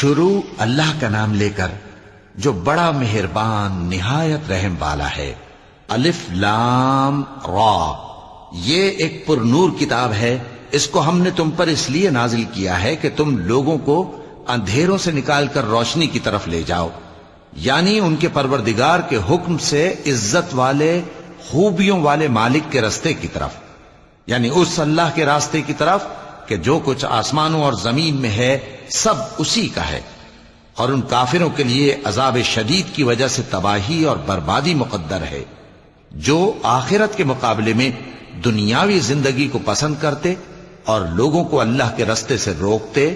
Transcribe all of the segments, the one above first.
شروع اللہ کا نام لے کر جو بڑا مہربان نہایت رحم والا ہے۔ الف لام را، یہ ایک پر نور کتاب ہے، اس کو ہم نے تم پر اس لیے نازل کیا ہے کہ تم لوگوں کو اندھیروں سے نکال کر روشنی کی طرف لے جاؤ، یعنی ان کے پروردگار کے حکم سے عزت والے خوبیوں والے مالک کے راستے کی طرف، یعنی اس اللہ کے راستے کی طرف کہ جو کچھ آسمانوں اور زمین میں ہے سب اسی کا ہے۔ اور ان کافروں کے لیے عذاب شدید کی وجہ سے تباہی اور بربادی مقدر ہے، جو آخرت کے مقابلے میں دنیاوی زندگی کو پسند کرتے اور لوگوں کو اللہ کے راستے سے روکتے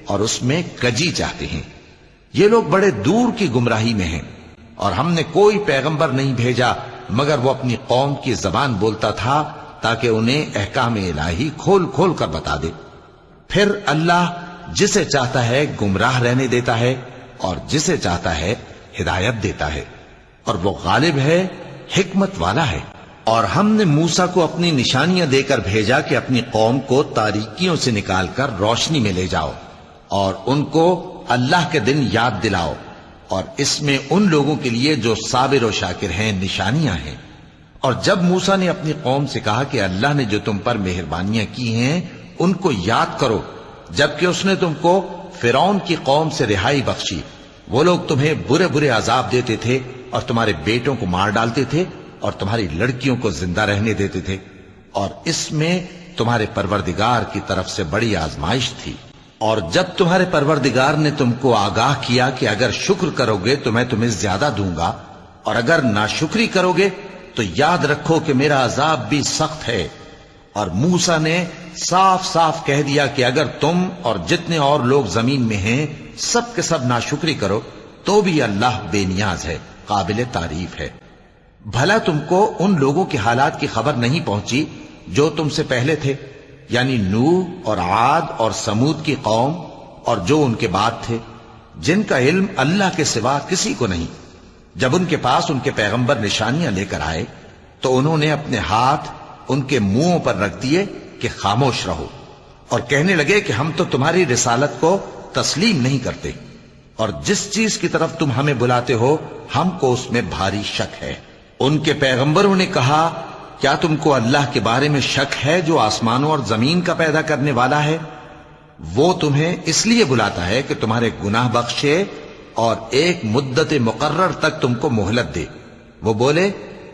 اور اس میں کجی چاہتے ہیں۔ یہ لوگ بڑے دور کی گمراہی میں ہیں، اور ہم نے کوئی پیغمبر نہیں بھیجا مگر وہ اپنی قوم کی زبان بولتا تھا تاکہ انہیں احکام الہی کھول کھول کر بتا دے۔ پھر اللہ جسے چاہتا ہے گمراہ رہنے دیتا ہے اور جسے چاہتا ہے ہدایت دیتا ہے، اور وہ غالب ہے، حکمت والا ہے۔ اور ہم نے موسیٰ کو اپنی نشانیاں دے کر بھیجا کہ اپنی قوم کو تاریکیوں سے نکال کر روشنی میں لے جاؤ اور ان کو اللہ کے دن یاد دلاؤ، اور اس میں ان لوگوں کے لیے جو صابر و شاکر ہیں نشانیاں ہیں۔ اور جب موسیٰ نے اپنی قوم سے کہا کہ اللہ نے جو تم پر مہربانیاں کی ہیں ان کو یاد کرو، جبکہ اس نے تم کو فرعون کی قوم سے رہائی بخشی، وہ لوگ تمہیں برے برے عذاب دیتے تھے اور تمہارے بیٹوں کو مار ڈالتے تھے اور تمہاری لڑکیوں کو زندہ رہنے دیتے تھے، اور اس میں تمہارے پروردگار کی طرف سے بڑی آزمائش تھی۔ اور جب تمہارے پروردگار نے تم کو آگاہ کیا کہ اگر شکر کرو گے تو میں تمہیں زیادہ دوں گا، اور اگر ناشکری کرو گے تو یاد رکھو کہ میرا عذاب بھی سخت ہے۔ اور موسیٰ نے صاف صاف کہہ دیا کہ اگر تم اور جتنے اور لوگ زمین میں ہیں سب کے سب ناشکری کرو تو بھی اللہ بے نیاز ہے، قابل تعریف ہے۔ بھلا تم کو ان لوگوں کے حالات کی خبر نہیں پہنچی جو تم سے پہلے تھے، یعنی نوح اور عاد اور سمود کی قوم اور جو ان کے بعد تھے، جن کا علم اللہ کے سوا کسی کو نہیں۔ جب ان کے پاس ان کے پیغمبر نشانیاں لے کر آئے تو انہوں نے اپنے ہاتھ ان کے منہوں پر رکھ دیے کہ خاموش رہو، اور کہنے لگے کہ ہم تو تمہاری رسالت کو تسلیم نہیں کرتے، اور جس چیز کی طرف تم ہمیں بلاتے ہو ہم کو اس میں بھاری شک ہے۔ ان کے پیغمبروں نے کہا، کیا تم کو اللہ کے بارے میں شک ہے جو آسمانوں اور زمین کا پیدا کرنے والا ہے؟ وہ تمہیں اس لیے بلاتا ہے کہ تمہارے گناہ بخشے اور ایک مدت مقرر تک تم کو مہلت دے۔ وہ بولے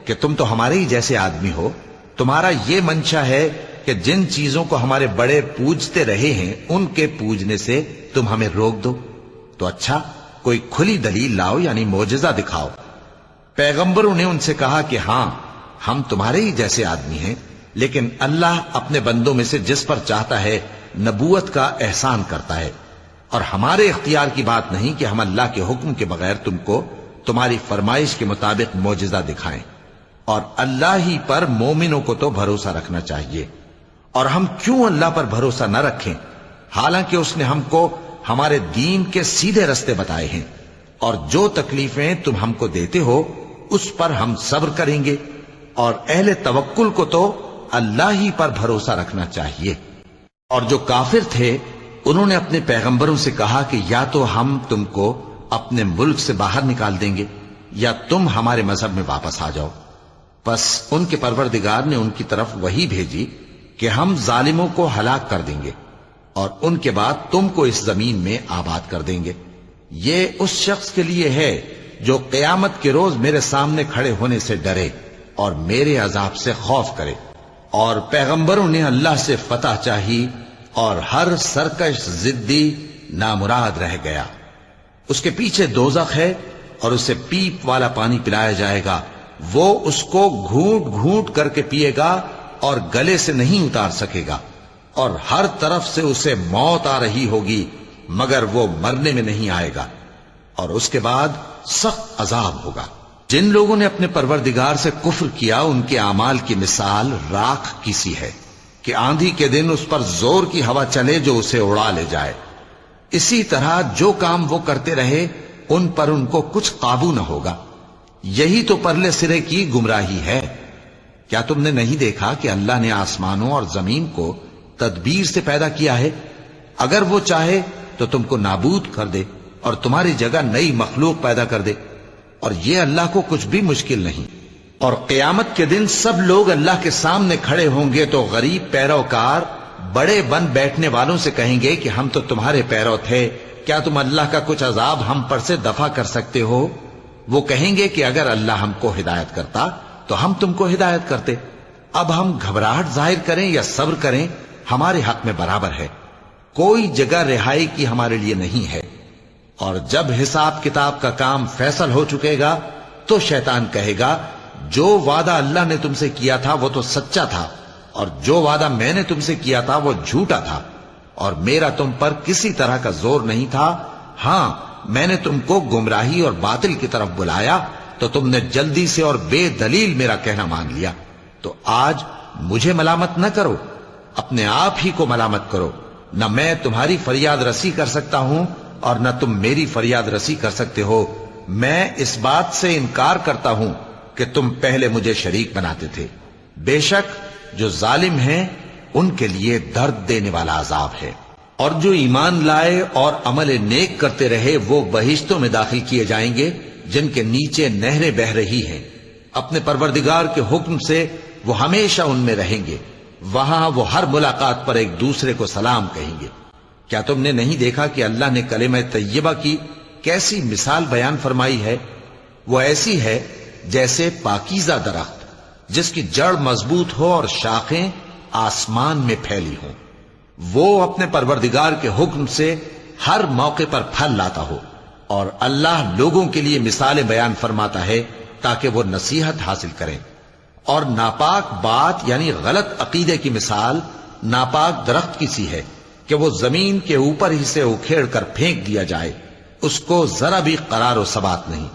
کہ تم تو ہمارے ہی جیسے آدمی ہو، تمہارا یہ منشا ہے کہ جن چیزوں کو ہمارے بڑے پوجتے رہے ہیں ان کے پوجنے سے تم ہمیں روک دو، تو اچھا کوئی کھلی دلیل لاؤ، یعنی معجزہ دکھاؤ۔ پیغمبروں نے ان سے کہا کہ ہاں ہم تمہارے ہی جیسے آدمی ہیں، لیکن اللہ اپنے بندوں میں سے جس پر چاہتا ہے نبوت کا احسان کرتا ہے، اور ہمارے اختیار کی بات نہیں کہ ہم اللہ کے حکم کے بغیر تم کو تمہاری فرمائش کے مطابق معجزہ دکھائیں۔ اور اللہ ہی پر مومنوں کو تو بھروسہ رکھنا چاہیے، اور ہم کیوں اللہ پر بھروسہ نہ رکھیں حالانکہ اس نے ہم کو ہمارے دین کے سیدھے رستے بتائے ہیں، اور جو تکلیفیں تم ہم کو دیتے ہو اس پر ہم صبر کریں گے، اور اہل توکل کو تو اللہ ہی پر بھروسہ رکھنا چاہیے۔ اور جو کافر تھے انہوں نے اپنے پیغمبروں سے کہا کہ یا تو ہم تم کو اپنے ملک سے باہر نکال دیں گے یا تم ہمارے مذہب میں واپس آ جاؤ۔ پس ان کے پروردگار نے ان کی طرف وحی بھیجی کہ ہم ظالموں کو ہلاک کر دیں گے اور ان کے بعد تم کو اس زمین میں آباد کر دیں گے۔ یہ اس شخص کے لیے ہے جو قیامت کے روز میرے سامنے کھڑے ہونے سے ڈرے اور میرے عذاب سے خوف کرے۔ اور پیغمبروں نے اللہ سے فتح چاہی اور ہر سرکش ضدی نامراد رہ گیا۔ اس کے پیچھے دوزخ ہے اور اسے پیپ والا پانی پلایا جائے گا، وہ اس کو گھونٹ گھونٹ کر کے پیے گا اور گلے سے نہیں اتار سکے گا، اور ہر طرف سے اسے موت آ رہی ہوگی مگر وہ مرنے میں نہیں آئے گا، اور اس کے بعد سخت عذاب ہوگا۔ جن لوگوں نے اپنے پروردگار سے کفر کیا ان کے اعمال کی مثال راکھ کی سی ہے کہ آندھی کے دن اس پر زور کی ہوا چلے جو اسے اڑا لے جائے۔ اسی طرح جو کام وہ کرتے رہے ان پر ان کو کچھ قابو نہ ہوگا۔ یہی تو پرلے سرے کی گمراہی ہے۔ کیا تم نے نہیں دیکھا کہ اللہ نے آسمانوں اور زمین کو تدبیر سے پیدا کیا ہے؟ اگر وہ چاہے تو تم کو نابود کر دے اور تمہاری جگہ نئی مخلوق پیدا کر دے، اور یہ اللہ کو کچھ بھی مشکل نہیں۔ اور قیامت کے دن سب لوگ اللہ کے سامنے کھڑے ہوں گے تو غریب پیروکار بڑے بن بیٹھنے والوں سے کہیں گے کہ ہم تو تمہارے پیرو تھے، کیا تم اللہ کا کچھ عذاب ہم پر سے دفع کر سکتے ہو؟ وہ کہیں گے کہ اگر اللہ ہم کو ہدایت کرتا تو ہم تم کو ہدایت کرتے۔ اب ہم گھبراہٹ ظاہر کریں یا صبر کریں ہمارے حق میں برابر ہے، کوئی جگہ رہائی کی ہمارے لیے نہیں ہے۔ اور جب حساب کتاب کا کام فیصل ہو چکے گا تو شیطان کہے گا جو وعدہ اللہ نے تم سے کیا تھا وہ تو سچا تھا، اور جو وعدہ میں نے تم سے کیا تھا وہ جھوٹا تھا، اور میرا تم پر کسی طرح کا زور نہیں تھا۔ ہاں، میں نے تم کو گمراہی اور باطل کی طرف بلایا تو تم نے جلدی سے اور بے دلیل میرا کہنا مان لیا۔ تو آج مجھے ملامت نہ کرو، اپنے آپ ہی کو ملامت کرو۔ نہ میں تمہاری فریاد رسی کر سکتا ہوں اور نہ تم میری فریاد رسی کر سکتے ہو۔ میں اس بات سے انکار کرتا ہوں کہ تم پہلے مجھے شریک بناتے تھے۔ بے شک جو ظالم ہیں ان کے لیے درد دینے والا عذاب ہے۔ اور جو ایمان لائے اور عمل نیک کرتے رہے وہ بہشتوں میں داخل کیے جائیں گے جن کے نیچے نہریں بہ رہی ہیں۔ اپنے پروردگار کے حکم سے وہ ہمیشہ ان میں رہیں گے، وہاں وہ ہر ملاقات پر ایک دوسرے کو سلام کہیں گے۔ کیا تم نے نہیں دیکھا کہ اللہ نے کلمہ طیبہ کی کیسی مثال بیان فرمائی ہے؟ وہ ایسی ہے جیسے پاکیزہ درخت جس کی جڑ مضبوط ہو اور شاخیں آسمان میں پھیلی ہوں، وہ اپنے پروردگار کے حکم سے ہر موقع پر پھل لاتا ہو۔ اور اللہ لوگوں کے لیے مثالیں بیان فرماتا ہے تاکہ وہ نصیحت حاصل کریں۔ اور ناپاک بات یعنی غلط عقیدے کی مثال ناپاک درخت کی سی ہے کہ وہ زمین کے اوپر ہی سے اکھیڑ کر پھینک دیا جائے، اس کو ذرا بھی قرار و ثبات نہیں۔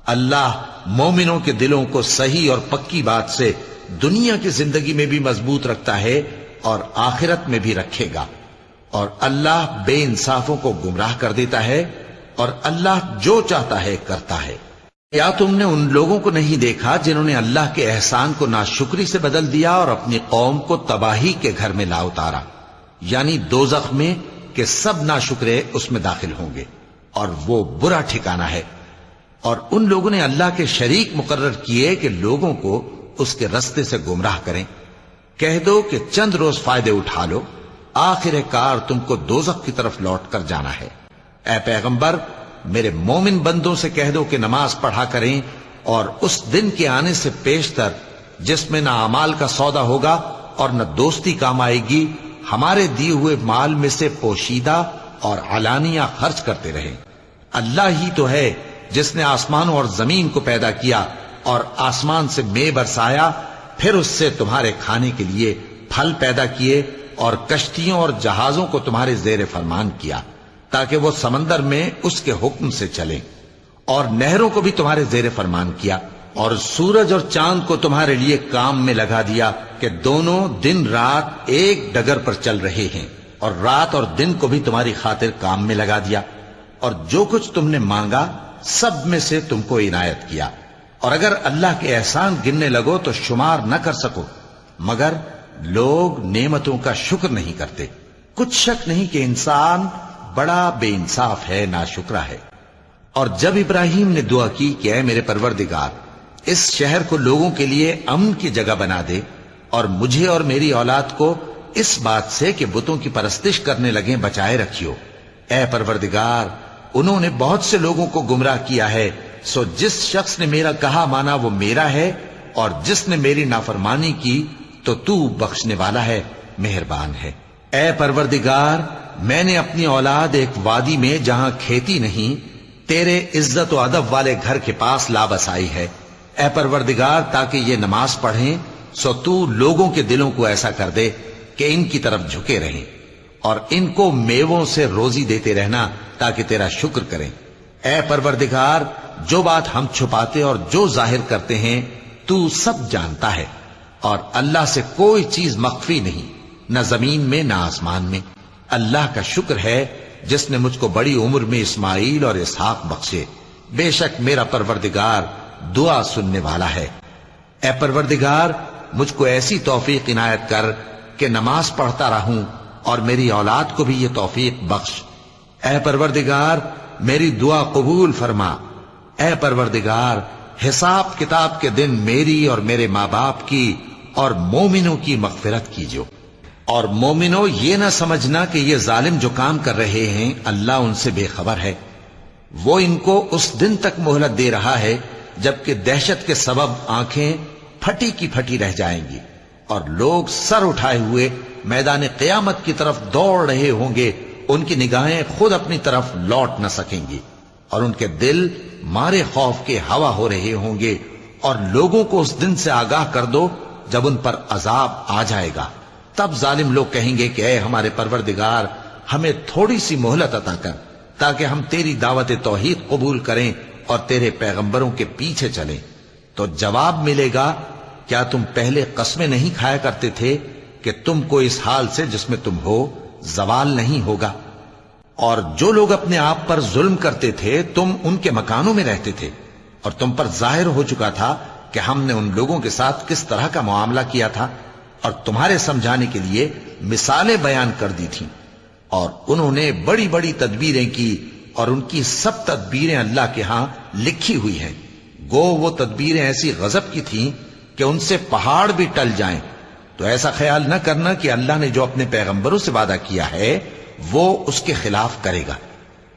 اللہ مومنوں کے دلوں کو صحیح اور پکی بات سے دنیا کی زندگی میں بھی مضبوط رکھتا ہے اور آخرت میں بھی رکھے گا۔ اور اللہ بے انصافوں کو گمراہ کر دیتا ہے، اور اللہ جو چاہتا ہے کرتا ہے۔ یا تم نے ان لوگوں کو نہیں دیکھا جنہوں نے اللہ کے احسان کو ناشکری سے بدل دیا اور اپنی قوم کو تباہی کے گھر میں لا اتارا، یعنی دوزخ میں کہ سب ناشکرے اس میں داخل ہوں گے، اور وہ برا ٹھکانہ ہے۔ اور ان لوگوں نے اللہ کے شریک مقرر کیے کہ لوگوں کو اس کے رستے سے گمراہ کریں۔ کہہ دو کہ چند روز فائدے اٹھا لو، آخر کار تم کو دوزخ کی طرف لوٹ کر جانا ہے۔ اے پیغمبر، میرے مومن بندوں سے کہہ دو کہ نماز پڑھا کریں، اور اس دن کے آنے سے پیشتر جس میں نہ اعمال کا سودا ہوگا اور نہ دوستی کام آئے گی، ہمارے دیے ہوئے مال میں سے پوشیدہ اور علانیہ خرچ کرتے رہیں۔ اللہ ہی تو ہے جس نے آسمانوں اور زمین کو پیدا کیا اور آسمان سے مے برسایا، پھر اس سے تمہارے کھانے کے لیے پھل پیدا کیے اور کشتیوں اور جہازوں کو تمہارے زیر فرمان کیا تاکہ وہ سمندر میں اس کے حکم سے چلیں، اور نہروں کو بھی تمہارے زیر فرمان کیا، اور سورج اور چاند کو تمہارے لیے کام میں لگا دیا کہ دونوں دن رات ایک ڈگر پر چل رہے ہیں، اور رات اور دن کو بھی تمہاری خاطر کام میں لگا دیا، اور جو کچھ تم نے مانگا سب میں سے تم کو عنایت کیا۔ اور اگر اللہ کے احسان گننے لگو تو شمار نہ کر سکو، مگر لوگ نعمتوں کا شکر نہیں کرتے۔ کچھ شک نہیں کہ انسان بڑا بے انصاف ہے، ناشکرا ہے۔ اور جب ابراہیم نے دعا کی کہ اے میرے پروردگار، اس شہر کو لوگوں کے لیے امن کی جگہ بنا دے، اور مجھے اور میری اولاد کو اس بات سے کہ بتوں کی پرستش کرنے لگیں بچائے رکھیو۔ اے پروردگار، انہوں نے بہت سے لوگوں کو گمراہ کیا ہے، سو جس شخص نے میرا کہا مانا وہ میرا ہے، اور جس نے میری نافرمانی کی تو بخشنے والا ہے، مہربان ہے۔ اے پروردگار، میں نے اپنی اولاد ایک وادی میں جہاں کھیتی نہیں، تیرے عزت و ادب والے گھر کے پاس لا بسائی ہے۔ اے پروردگار، تاکہ یہ نماز پڑھیں، سو تو لوگوں کے دلوں کو ایسا کر دے کہ ان کی طرف جھکے رہیں، اور ان کو میووں سے روزی دیتے رہنا تاکہ تیرا شکر کریں۔ اے پروردگار، جو بات ہم چھپاتے اور جو ظاہر کرتے ہیں تو سب جانتا ہے، اور اللہ سے کوئی چیز مخفی نہیں، نہ زمین میں نہ آسمان میں۔ اللہ کا شکر ہے جس نے مجھ کو بڑی عمر میں اسماعیل اور اسحاق بخشے، بے شک میرا پروردگار دعا سننے والا ہے۔ اے پروردگار، مجھ کو ایسی توفیق عنایت کر کہ نماز پڑھتا رہوں، اور میری اولاد کو بھی یہ توفیق بخش۔ اے پروردگار، میری دعا قبول فرما۔ اے پروردگار، حساب کتاب کے دن میری اور میرے ماں باپ کی اور مومنوں کی مغفرت کیجو۔ اور مومنوں، یہ نہ سمجھنا کہ یہ ظالم جو کام کر رہے ہیں اللہ ان سے بے خبر ہے۔ وہ ان کو اس دن تک مہلت دے رہا ہے جبکہ دہشت کے سبب آنکھیں پھٹی کی پھٹی رہ جائیں گی اور لوگ سر اٹھائے ہوئے میدان قیامت کی طرف دوڑ رہے ہوں گے۔ ان کی نگاہیں خود اپنی طرف لوٹ نہ سکیں گی اور ان کے دل مارے خوف کے ہوا ہو رہے ہوں گے۔ اور لوگوں کو اس دن سے آگاہ کر دو جب ان پر عذاب آ جائے گا۔ تب ظالم لوگ کہیں گے کہ اے ہمارے پروردگار، ہمیں تھوڑی سی مہلت عطا کر تاکہ ہم تیری دعوت توحید قبول کریں اور تیرے پیغمبروں کے پیچھے چلیں۔ تو جواب ملے گا، کیا تم پہلے قسمیں نہیں کھایا کرتے تھے کہ تم کو اس حال سے جس میں تم ہو زوال نہیں ہوگا؟ اور جو لوگ اپنے آپ پر ظلم کرتے تھے تم ان کے مکانوں میں رہتے تھے، اور تم پر ظاہر ہو چکا تھا کہ ہم نے ان لوگوں کے ساتھ کس طرح کا معاملہ کیا تھا، اور تمہارے سمجھانے کے لیے مثالیں بیان کر دی تھیں۔ اور انہوں نے بڑی بڑی تدبیریں کی اور ان کی سب تدبیریں اللہ کے ہاں لکھی ہوئی ہیں۔ گو وہ تدبیریں ایسی غضب کی تھیں کہ ان سے پہاڑ بھی ٹل جائیں۔ تو ایسا خیال نہ کرنا کہ اللہ نے جو اپنے پیغمبروں سے وعدہ کیا ہے وہ اس کے خلاف کرے گا۔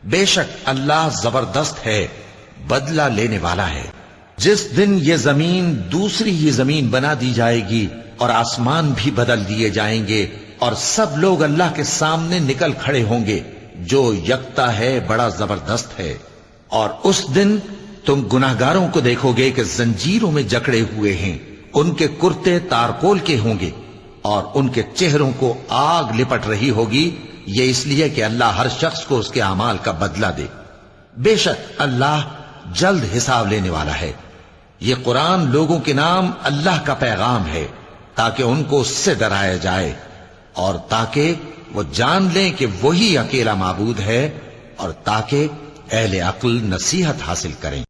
بے شک اللہ زبردست ہے، بدلہ لینے والا ہے۔ جس دن یہ زمین دوسری ہی زمین بنا دی جائے گی اور آسمان بھی بدل دیے جائیں گے اور سب لوگ اللہ کے سامنے نکل کھڑے ہوں گے جو یکتا ہے، بڑا زبردست ہے۔ اور اس دن تم گناہگاروں کو دیکھو گے کہ زنجیروں میں جکڑے ہوئے ہیں، ان کے کرتے تارکول کے ہوں گے اور ان کے چہروں کو آگ لپٹ رہی ہوگی۔ یہ اس لیے کہ اللہ ہر شخص کو اس کے اعمال کا بدلہ دے۔ بے شک اللہ جلد حساب لینے والا ہے۔ یہ قرآن لوگوں کے نام اللہ کا پیغام ہے تاکہ ان کو اس سے ڈرایا جائے اور تاکہ وہ جان لیں کہ وہی اکیلا معبود ہے اور تاکہ اہل عقل نصیحت حاصل کریں۔